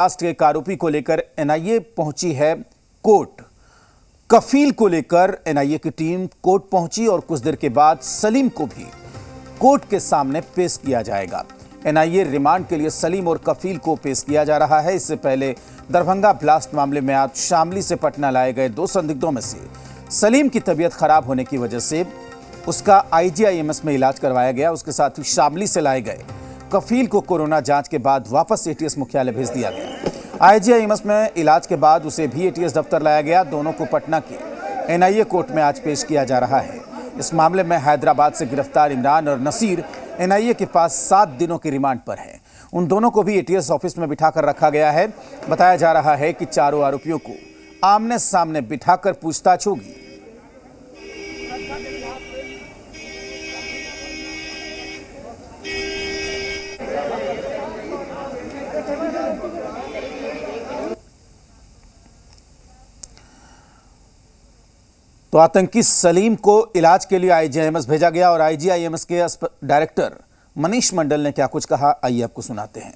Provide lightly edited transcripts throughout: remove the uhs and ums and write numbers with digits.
Blast के एक आरोपी को लेकर एनआईए पहुंची है कोर्ट। कफील को लेकर एनआईए की टीम कोर्ट पहुंची और कुछ देर के बाद सलीम को भी कोर्ट के सामने पेश किया जाएगा। एनआईए रिमांड के लिए सलीम और कफील को पेश किया जा रहा है। इससे पहले दरभंगा ब्लास्ट मामले में आज शामली से पटना लाए गए 2 संदिग्धों में से सलीम की तबीयत खराब होने की वजह से उसका आईजीआईएमएस में इलाज करवाया गया। उसके साथ ही शामली से लाए गए कफील को कोरोना जांच के बाद वापस एटीएस मुख्यालय भेज दिया गया। आईजीआईएमएस में इलाज के बाद उसे भी एटीएस दफ्तर लाया गया। दोनों को पटना के एनआईए कोर्ट में आज पेश किया जा रहा है। इस मामले में हैदराबाद से गिरफ्तार इमरान और नसीर एनआईए के पास 7 दिनों की रिमांड पर है। उन दोनों को भी एटीएस ऑफिस में बिठाकर रखा गया है। बताया जा रहा है कि चारों आरोपियों को आमने सामने बिठाकर पूछताछ होगी। तो आतंकी सलीम को इलाज के लिए आईजीआईएमएस भेजा गया और आईजीआईएमएस के डायरेक्टर मनीष मंडल ने क्या कुछ कहा, आइए आपको सुनाते हैं।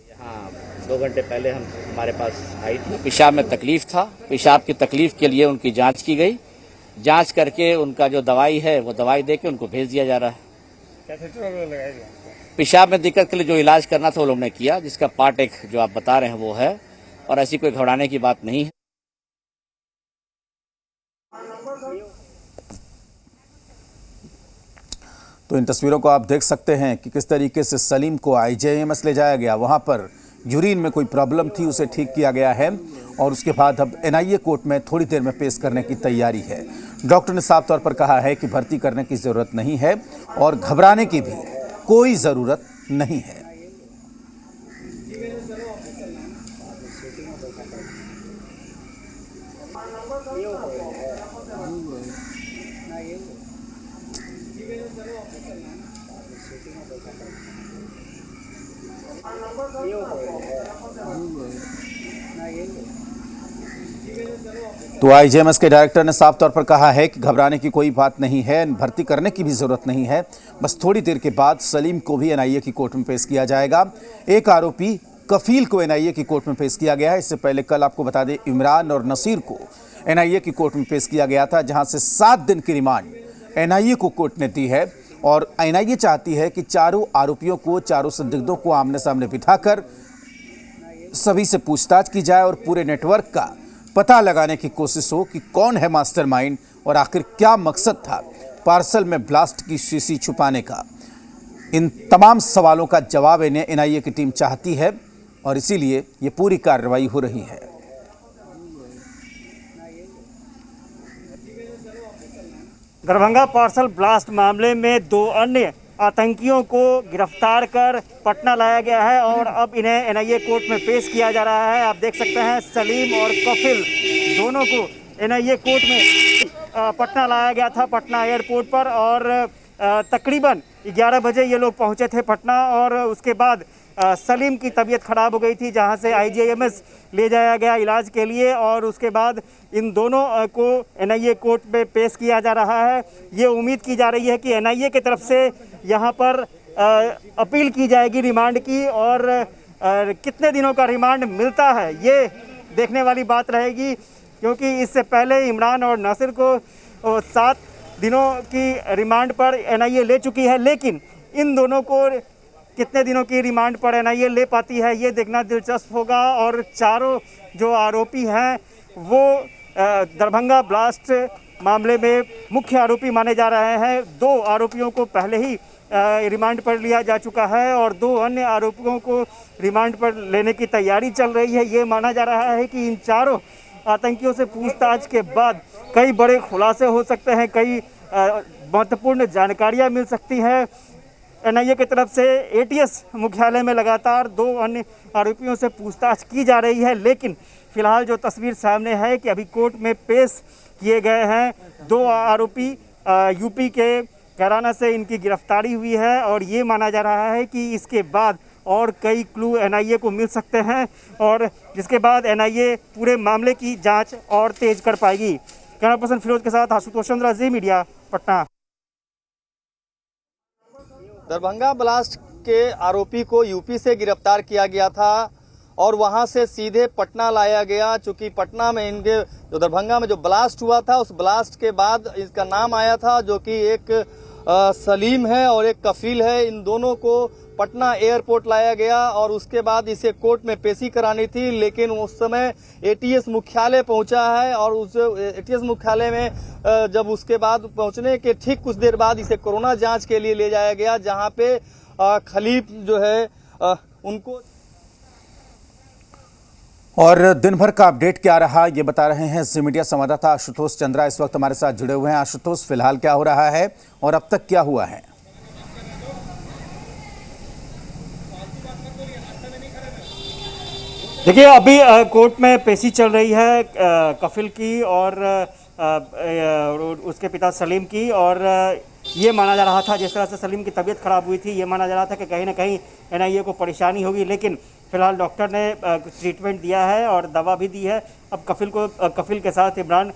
यहाँ 2 घंटे पहले हमारे पास आई थी, पेशाब में तकलीफ था। पेशाब की तकलीफ के लिए उनकी जांच की गई। जांच करके उनका जो दवाई है वो दवाई देके उनको भेज दिया जा रहा है। पेशाब में दिक्कत के लिए जो इलाज करना था वो लोग ने किया, जिसका पार्ट एक जो आप बता रहे हैं वो है, और ऐसी कोई घबराने की बात नहीं है। तो इन तस्वीरों को आप देख सकते हैं कि किस तरीके से सलीम को आईजीआईएमएस ले जाया गया। वहां पर यूरिन में कोई प्रॉब्लम थी, उसे ठीक किया गया है और उसके बाद अब एनआईए कोर्ट में थोड़ी देर में पेश करने की तैयारी है। डॉक्टर ने साफ तौर पर कहा है कि भर्ती करने की जरूरत नहीं है और घबराने की भी कोई जरूरत नहीं है। तो आईजीआईएमएस के डायरेक्टर ने साफ तौर पर कहा है कि घबराने की कोई बात नहीं है, भर्ती करने की भी जरूरत नहीं है। बस थोड़ी देर के बाद सलीम को भी एनआईए की कोर्ट में पेश किया जाएगा। एक आरोपी कफील को एनआईए की कोर्ट में पेश किया गया है। इससे पहले कल आपको बता दें इमरान और नसीर को एनआईए की कोर्ट में पेश किया गया था, जहां से 7 दिन की रिमांड एनआईए को कोर्ट ने दी है। और एनआईए चाहती है कि चारों आरोपियों को, चारों संदिग्धों को आमने सामने बिठाकर सभी से पूछताछ की जाए और पूरे नेटवर्क का पता लगाने की कोशिश हो कि कौन है मास्टरमाइंड और आखिर क्या मकसद था पार्सल में ब्लास्ट की शीशी छुपाने का। इन तमाम सवालों का जवाब एनआईए की टीम चाहती है और इसीलिए ये पूरी कार्रवाई हो रही है। दरभंगा पार्सल ब्लास्ट मामले में 2 अन्य आतंकियों को गिरफ्तार कर पटना लाया गया है और अब इन्हें एनआईए कोर्ट में पेश किया जा रहा है। आप देख सकते हैं सलीम और कफिल दोनों को एनआईए कोर्ट में पटना लाया गया था, पटना एयरपोर्ट पर, और तकरीबन 11 बजे ये लोग पहुंचे थे पटना। और उसके बाद सलीम की तबीयत ख़राब हो गई थी, जहां से आईजीआईएमएस ले जाया गया इलाज के लिए, और उसके बाद इन दोनों को एनआईए कोर्ट में पेश किया जा रहा है। ये उम्मीद की जा रही है कि एनआईए की तरफ से यहाँ पर अपील की जाएगी रिमांड की, और कितने दिनों का रिमांड मिलता है ये देखने वाली बात रहेगी, क्योंकि इससे पहले इमरान और नासिर को 7 दिनों की रिमांड पर एनआईए ले चुकी है। लेकिन इन दोनों को कितने दिनों की रिमांड पर एनआईए ले पाती है ये देखना दिलचस्प होगा। और चारों जो आरोपी हैं वो दरभंगा ब्लास्ट मामले में मुख्य आरोपी माने जा रहे हैं। 2 आरोपियों को पहले ही रिमांड पर लिया जा चुका है और 2 अन्य आरोपियों को रिमांड पर लेने की तैयारी चल रही है। ये माना जा रहा है कि इन चारों आतंकियों से पूछताछ के बाद कई बड़े खुलासे हो सकते हैं, कई महत्वपूर्ण जानकारियाँ मिल सकती हैं। एनआईए की तरफ से एटीएस मुख्यालय में लगातार 2 अन्य आरोपियों से पूछताछ की जा रही है। लेकिन फिलहाल जो तस्वीर सामने है कि अभी कोर्ट में पेश किए गए हैं 2 आरोपी। यूपी के कैराना से इनकी गिरफ्तारी हुई है और ये माना जा रहा है कि इसके बाद और कई क्लू एनआईए को मिल सकते हैं और जिसके बाद एनआईए पूरे मामले की जांच और तेज कर पाएगी। कैमरा पर्सन फिरोज के साथ आशुतोष चंद्रा, जी मीडिया, पटना। दरभंगा ब्लास्ट के आरोपी को यूपी से गिरफ्तार किया गया था और वहां से सीधे पटना लाया गया। चूंकि पटना में इनके जो दरभंगा में जो ब्लास्ट हुआ था, उस ब्लास्ट के बाद इसका नाम आया था, जो कि एक सलीम है और एक कफील है। इन दोनों को पटना एयरपोर्ट लाया गया और उसके बाद इसे कोर्ट में पेशी करानी थी, लेकिन उस समय एटीएस मुख्यालय पहुंचा है और उस एटीएस मुख्यालय में जब उसके बाद पहुंचने के ठीक कुछ देर बाद इसे कोरोना जांच के लिए ले जाया गया, जहां पे खलीफ जो है उनको। और दिन भर का अपडेट क्या रहा ये बता रहे हैं जी मीडिया संवाददाता आशुतोष चंद्रा इस वक्त हमारे साथ जुड़े हुए हैं। आशुतोष, फिलहाल क्या हो रहा है और अब तक क्या हुआ है? देखिए, अभी कोर्ट में पेशी चल रही है कफिल की और उसके पिता सलीम की। और ये माना जा रहा था, जिस तरह से सलीम की तबीयत खराब हुई थी, ये माना जा रहा था कि कहीं ना कहीं एनआईए को परेशानी होगी, लेकिन फिलहाल डॉक्टर ने कुछ ट्रीटमेंट दिया है और दवा भी दी है। अब कफिल के साथ इमरान,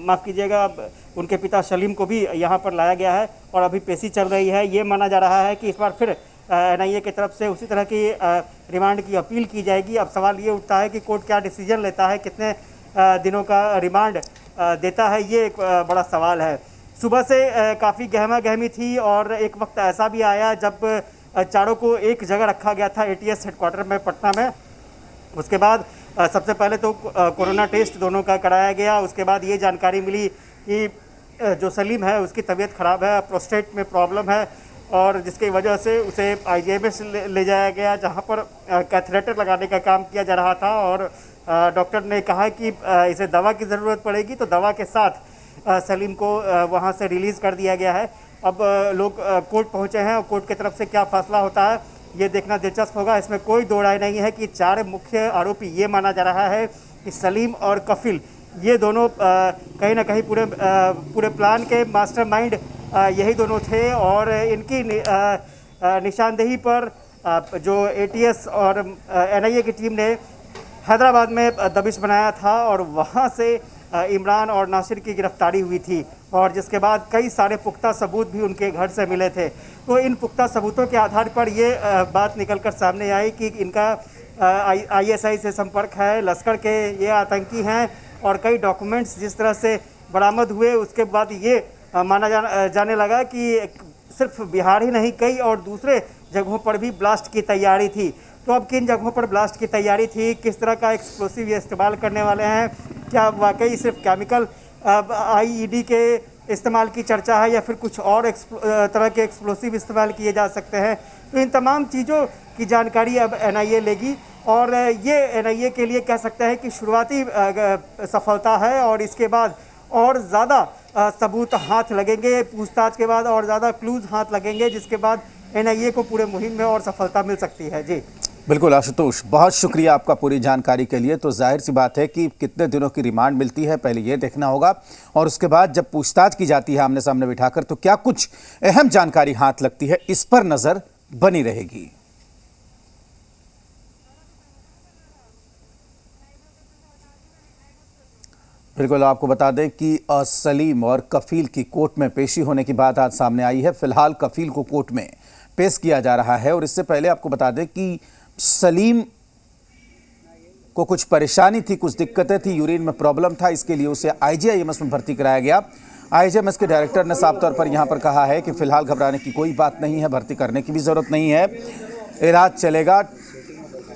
माफ़ कीजिएगा, उनके पिता सलीम को भी यहाँ पर लाया गया है और अभी पेशी चल रही है। ये माना जा रहा है कि इस बार फिर एनआईए की तरफ से उसी तरह की रिमांड की अपील की जाएगी। अब सवाल ये उठता है कि कोर्ट क्या डिसीजन लेता है, कितने दिनों का रिमांड देता है, ये एक बड़ा सवाल है। सुबह से काफ़ी गहमा गहमी थी और एक वक्त ऐसा भी आया जब चारों को एक जगह रखा गया था एटीएस हेडक्वार्टर में पटना में। उसके बाद सबसे पहले तो कोरोना टेस्ट दोनों का कराया गया। उसके बाद ये जानकारी मिली कि जो सलीम है उसकी तबीयत ख़राब है, प्रोस्टेट में प्रॉब्लम है और जिसकी वजह से उसे आईजीएमएस ले जाया गया, जहां पर कैथेटर लगाने का काम किया जा रहा था। और डॉक्टर ने कहा कि इसे दवा की ज़रूरत पड़ेगी, तो दवा के साथ सलीम को वहां से रिलीज़ कर दिया गया है। अब लोग कोर्ट पहुंचे हैं और कोर्ट की तरफ से क्या फैसला होता है ये देखना दिलचस्प होगा। इसमें कोई दो राय नहीं है कि चार मुख्य आरोपी, ये माना जा रहा है कि सलीम और कफिल, ये दोनों कहीं ना कहीं पूरे प्लान के मास्टरमाइंड यही दोनों थे। और इनकी निशानदेही पर जो एटीएस और एनआईए की टीम ने हैदराबाद में दबिश बनाया था और वहाँ से इमरान और नासिर की गिरफ्तारी हुई थी और जिसके बाद कई सारे पुख्ता सबूत भी उनके घर से मिले थे। तो इन पुख्ता सबूतों के आधार पर ये बात निकलकर सामने आई कि इनका आईएसआई से संपर्क है, लश्कर के ये आतंकी हैं और कई डॉक्यूमेंट्स जिस तरह से बरामद हुए, उसके बाद ये माना जाने लगा कि सिर्फ बिहार ही नहीं, कई और दूसरे जगहों पर भी ब्लास्ट की तैयारी थी। तो अब किन जगहों पर ब्लास्ट की तैयारी थी, किस तरह का एक्सप्लोसिव ये इस्तेमाल करने वाले हैं, क्या वाकई सिर्फ केमिकल आईईडी के इस्तेमाल की चर्चा है या फिर कुछ और तरह के एक्सप्लोसिव इस्तेमाल किए जा सकते हैं, तो इन तमाम चीज़ों की जानकारी अब एनआईए लेगी। और ये एनआईए के लिए कह सकते हैं कि शुरुआती सफलता है और इसके बाद और ज़्यादा सबूत हाथ लगेंगे, पूछताछ के बाद और ज़्यादा क्लूज हाथ लगेंगे, जिसके बाद एनआईए को पूरे मुहिम में और सफलता मिल सकती है। जी बिल्कुल आशुतोष, बहुत शुक्रिया आपका पूरी जानकारी के लिए। तो जाहिर सी बात है कि कितने दिनों की रिमांड मिलती है पहले ये देखना होगा और उसके बाद जब पूछताछ की जाती है आमने सामने बिठाकर तो क्या कुछ अहम जानकारी हाथ लगती है, इस पर नजर बनी रहेगी। बिल्कुल आपको बता दें कि सलीम और कफील की कोर्ट में पेशी होने की बात आज सामने आई है। फिलहाल कफील को कोर्ट में पेश किया जा रहा है और इससे पहले आपको बता दें कि सलीम को कुछ परेशानी थी, कुछ दिक्कतें थी, यूरिन में प्रॉब्लम था, इसके लिए उसे आईजीआईएमएस में भर्ती कराया गया। आईजीआईएमएस के डायरेक्टर ने साफ तौर पर यहां पर कहा है कि फिलहाल घबराने की कोई बात नहीं है, भर्ती करने की भी जरूरत नहीं है, इलाज चलेगा।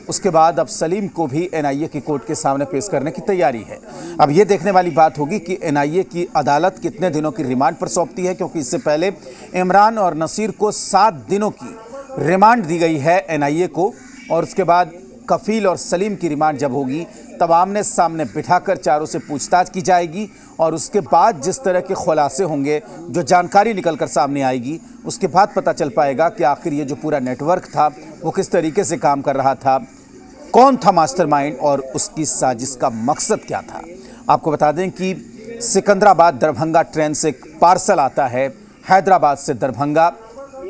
उसके बाद अब सलीम को भी एनआईए की कोर्ट के सामने पेश करने की तैयारी है। अब ये देखने वाली बात होगी कि एनआईए की अदालत कितने दिनों की रिमांड पर सौंपती है, क्योंकि इससे पहले इमरान और नसीर को 7 दिनों की रिमांड दी गई है एनआईए को और उसके बाद कफील और सलीम की रिमांड जब होगी तब आमने सामने बिठाकर चारों से पूछताछ की जाएगी और उसके बाद जिस तरह के खुलासे होंगे, जो जानकारी निकलकर सामने आएगी, उसके बाद पता चल पाएगा कि आखिर ये जो पूरा नेटवर्क था वो किस तरीके से काम कर रहा था, कौन था मास्टरमाइंड और उसकी साजिश का मकसद क्या था। आपको बता दें कि सिकंदराबाद दरभंगा ट्रेन से एक पार्सल आता है हैदराबाद से दरभंगा।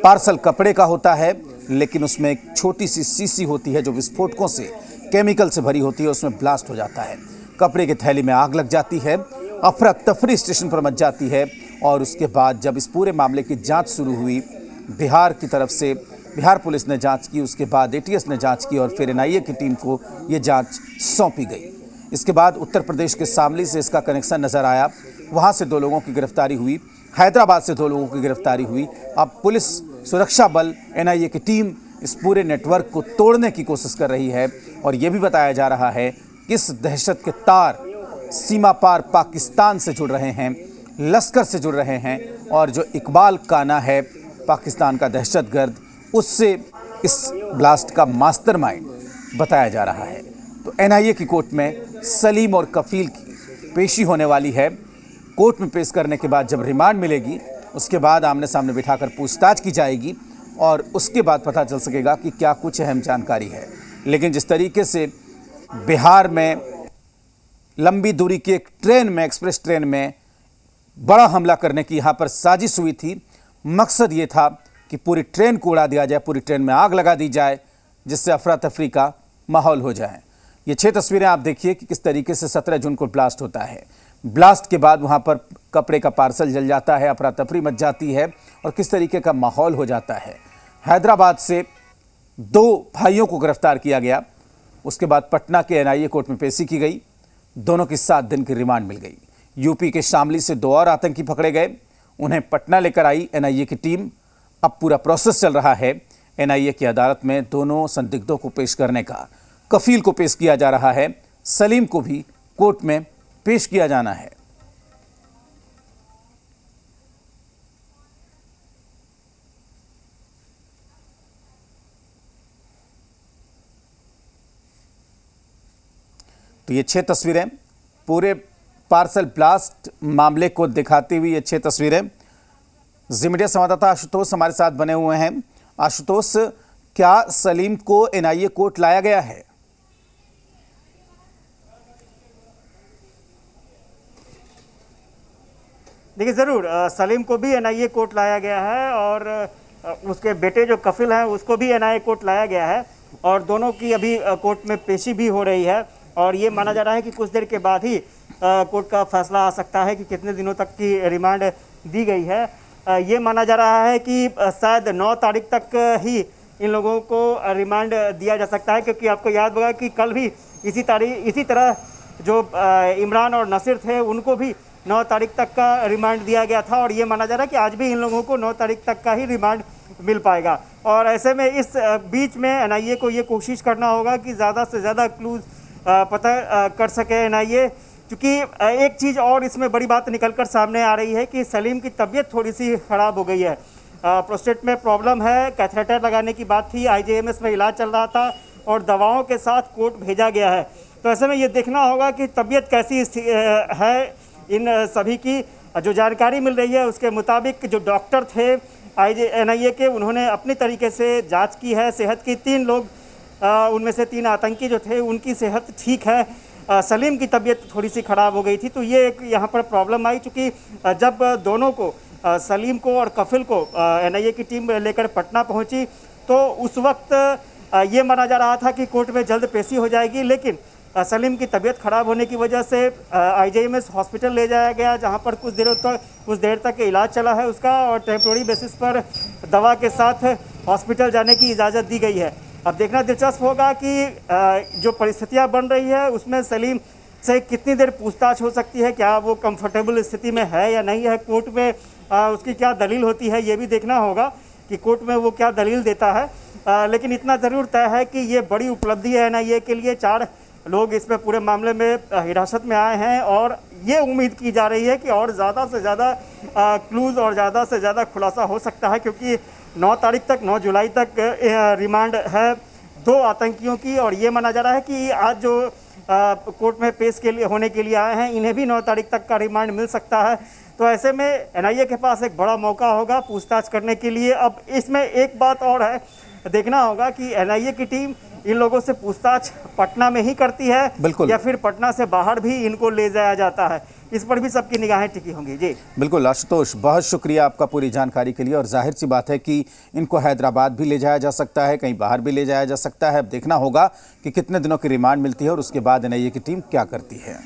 पार्सल कपड़े का होता है लेकिन उसमें एक छोटी सी शीशी होती है जो विस्फोटकों से, केमिकल से भरी होती है, उसमें ब्लास्ट हो जाता है। कपड़े की थैली में आग लग जाती है, अफरा तफरी स्टेशन पर मच जाती है और उसके बाद जब इस पूरे मामले की जांच शुरू हुई, बिहार की तरफ से बिहार पुलिस ने जांच की, उसके बाद एटीएस ने जांच की और फिर एनआईए की टीम को ये जांच सौंपी गई। इसके बाद उत्तर प्रदेश के शामली से इसका कनेक्शन नजर आया, वहां से 2 लोगों की गिरफ्तारी हुई, हैदराबाद से 2 लोगों की गिरफ्तारी हुई। अब पुलिस, सुरक्षा बल, एनआईए की टीम इस पूरे नेटवर्क को तोड़ने की कोशिश कर रही है और ये भी बताया जा रहा है कि इस दहशत के तार सीमा पार पाकिस्तान से जुड़ रहे हैं, लश्कर से जुड़ रहे हैं और जो इकबाल काना है पाकिस्तान का दहशतगर्द, उससे इस ब्लास्ट का मास्टरमाइंड बताया जा रहा है। तो एनआईए की कोर्ट में सलीम और कफील की पेशी होने वाली है। कोर्ट में पेश करने के बाद जब रिमांड मिलेगी, उसके बाद आमने सामने बिठाकर पूछताछ की जाएगी और उसके बाद पता चल सकेगा कि क्या कुछ अहम जानकारी है। लेकिन जिस तरीके से बिहार में लंबी दूरी की एक ट्रेन में, एक्सप्रेस ट्रेन में बड़ा हमला करने की यहाँ पर साजिश हुई थी, मकसद ये था कि पूरी ट्रेन को उड़ा दिया जाए, पूरी ट्रेन में आग लगा दी जाए, जिससे अफरा तफरी का माहौल हो जाए। ये 6 तस्वीरें आप देखिए कि किस तरीके से 17 जून को ब्लास्ट होता है। ब्लास्ट के बाद वहाँ पर कपड़े का पार्सल जल जाता है, अफरा तफरी मच जाती है और किस तरीके का माहौल हो जाता है। हैदराबाद से 2 भाइयों को गिरफ्तार किया गया, उसके बाद पटना के एनआईए कोर्ट में पेशी की गई, दोनों की 7 दिन की रिमांड मिल गई। यूपी के शामली से 2 और आतंकी पकड़े गए, उन्हें पटना लेकर आई एनआईए की टीम। अब पूरा प्रोसेस चल रहा है एनआईए की अदालत में दोनों संदिग्धों को पेश करने का। कफील को पेश किया जा रहा है, सलीम को भी कोर्ट में पेश किया जाना है। तो ये 6 तस्वीरें पूरे पार्सल ब्लास्ट मामले को दिखाती हुई, ये 6 तस्वीरें। जी मीडिया संवाददाता आशुतोष हमारे साथ बने हुए हैं। आशुतोष, क्या सलीम को एनआईए कोर्ट लाया गया है? देखिए ज़रूर सलीम को भी एनआईए कोर्ट लाया गया है और उसके बेटे जो कफिल हैं उसको भी एनआईए कोर्ट लाया गया है और दोनों की अभी कोर्ट में पेशी भी हो रही है और ये माना जा रहा है कि कुछ देर के बाद ही कोर्ट का फैसला आ सकता है कि कितने दिनों तक की रिमांड दी गई है। ये माना जा रहा है कि शायद 9 तारीख तक ही इन लोगों को रिमांड दिया जा सकता है, क्योंकि आपको याद होगा कि कल भी इसी तरह जो इमरान और नसीर थे उनको भी 9 तारीख तक का रिमांड दिया गया था और ये माना जा रहा है कि आज भी इन लोगों को 9 तारीख तक का ही रिमांड मिल पाएगा। और ऐसे में इस बीच में एनआईए को ये कोशिश करना होगा कि ज़्यादा से ज़्यादा क्लूज पता कर सके एनआईए, क्योंकि एक चीज़ और इसमें बड़ी बात निकलकर सामने आ रही है कि सलीम की तबीयत थोड़ी सी ख़राब हो गई है। प्रोस्टेट में प्रॉब्लम है, कैथेटर लगाने की बात थी, आईजीएमएस में इलाज चल रहा था और दवाओं के साथ कोर्ट भेजा गया है। तो ऐसे में ये देखना होगा कि तबीयत कैसी है इन सभी की। जो जानकारी मिल रही है उसके मुताबिक जो डॉक्टर थे एनआईए के, उन्होंने अपनी तरीके से जांच की है सेहत की। 3 लोग उनमें से 3 आतंकी जो थे उनकी सेहत ठीक है। सलीम की तबीयत थोड़ी सी ख़राब हो गई थी, तो ये एक यहाँ पर प्रॉब्लम आई, चूँकि जब दोनों को सलीम को और कफिल को एनआईए की टीम लेकर पटना पहुँची तो उस वक्त ये माना जा रहा था कि कोर्ट में जल्द पेशी हो जाएगी, लेकिन सलीम की तबीयत ख़राब होने की वजह से आईजीएमएस हॉस्पिटल ले जाया गया, जहां पर कुछ देर तक इलाज चला है उसका और टेम्प्रोरी बेसिस पर दवा के साथ हॉस्पिटल जाने की इजाज़त दी गई है। अब देखना दिलचस्प होगा कि जो परिस्थितियां बन रही है उसमें सलीम से कितनी देर पूछताछ हो सकती है, क्या वो कंफर्टेबल स्थिति में है या नहीं है, कोर्ट में उसकी क्या दलील होती है, ये भी देखना होगा कि कोर्ट में वो क्या दलील देता है। लेकिन इतना ज़रूर तय है कि ये बड़ी उपलब्धि है एनआईए के लिए। 4 लोग इसमें पूरे मामले में हिरासत में आए हैं और ये उम्मीद की जा रही है कि और ज़्यादा से ज़्यादा क्लूज़ और ज़्यादा से ज़्यादा खुलासा हो सकता है, क्योंकि 9 तारीख तक 9 जुलाई तक रिमांड है 2 आतंकियों की और ये माना जा रहा है कि आज जो कोर्ट में पेश होने के लिए आए हैं इन्हें भी 9 तारीख तक का रिमांड मिल सकता है। तो ऐसे में एनआईए के पास एक बड़ा मौका होगा पूछताछ करने के लिए। अब इसमें एक बात और है, देखना होगा कि एनआईए की टीम इन लोगों से पूछताछ पटना में ही करती है या फिर पटना से बाहर भी इनको ले जाया जाता है, इस पर भी सबकी निगाहें टिकी होंगी। जी बिल्कुल आशुतोष, बहुत शुक्रिया आपका पूरी जानकारी के लिए। और जाहिर सी बात है कि इनको हैदराबाद भी ले जाया जा सकता है, कहीं बाहर भी ले जाया जा सकता है। अब देखना होगा कि कितने दिनों की रिमांड मिलती है और उसके बाद एनआईए की टीम क्या करती है।